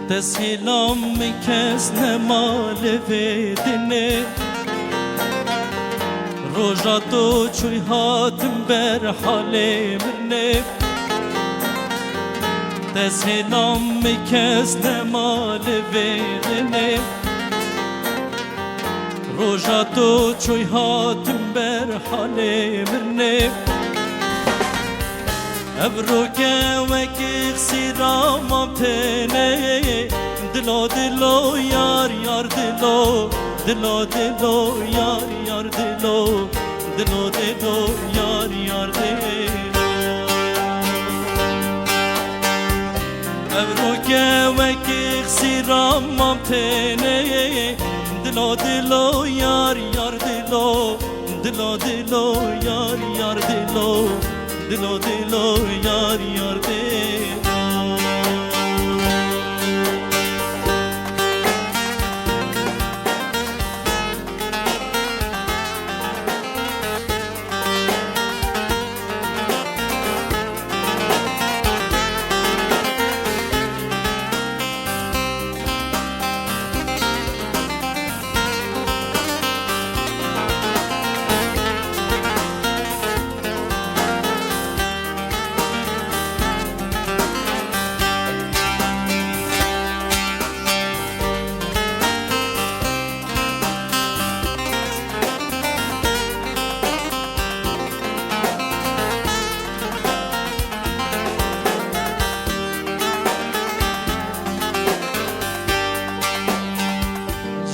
تسهیلام کس نمال ویدنه روژا تو چوی هاتم بر حال منه تسهیلام کس نمال ویدنه روژا تو چوی هاتم بر حال منه ابروکه وکی خسیرام تنه دلو دلو یار یار دلو دلو دلو یار یار دلو دلو دلو یار یار دلو ابروکه وکی خسیرام تنه دلو دلو یار یار دلو دلو دلو یار یار دلو دلو دلو یار یار دلو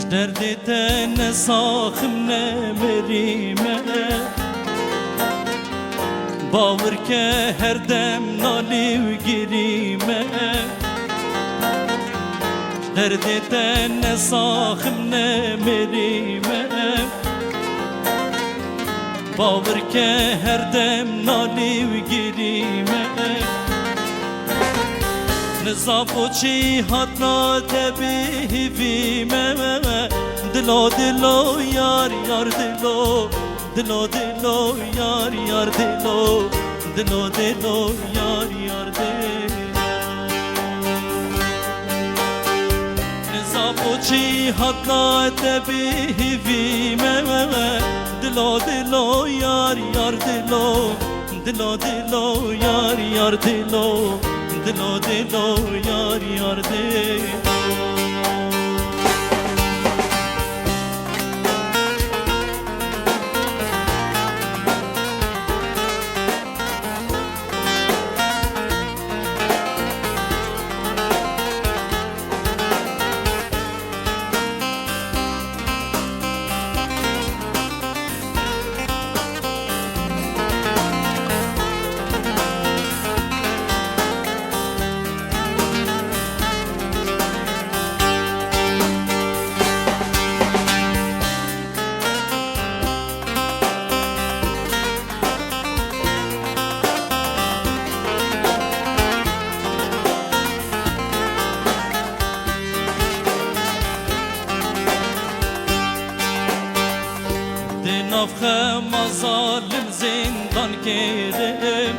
دردی تن ساخم نمیریمه باور که هر دم نالی و گیریمه دردی تن ساخم نمیریمه باور که هر دم نالی و گیریمه نزافو چی حتنا تبیه ویمه دلو دلو یار یار دلو دلو دلو یار یار دلو دلو دلو یار یار دلو نزافو چی حتنا تبیه ویمه دلو دلو یار یار دلو دلو دلو یار یار دلو دلو دلو یار یار دلو نفخه مظالم زندان کرم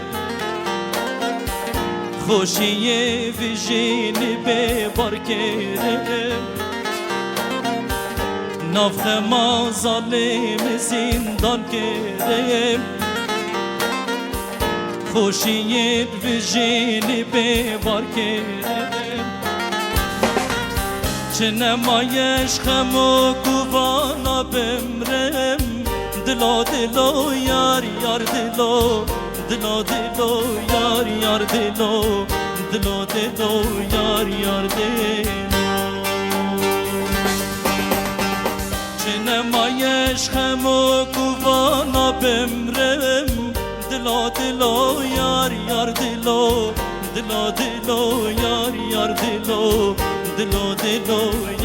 خوشی ویژین ببار کرم نفخه مظالم زندان کرم خوشی ویژین ببار کرم چه نمایش خم و گوانا بمرم دلو دلو یار یار دلو دلو دلو یار یار دلو دلو دلو یار یار دلو چه نمایش خم و گوانا بمرم دلو دلو یار یار دلو دلو دلو یار یار دلو دلو دلو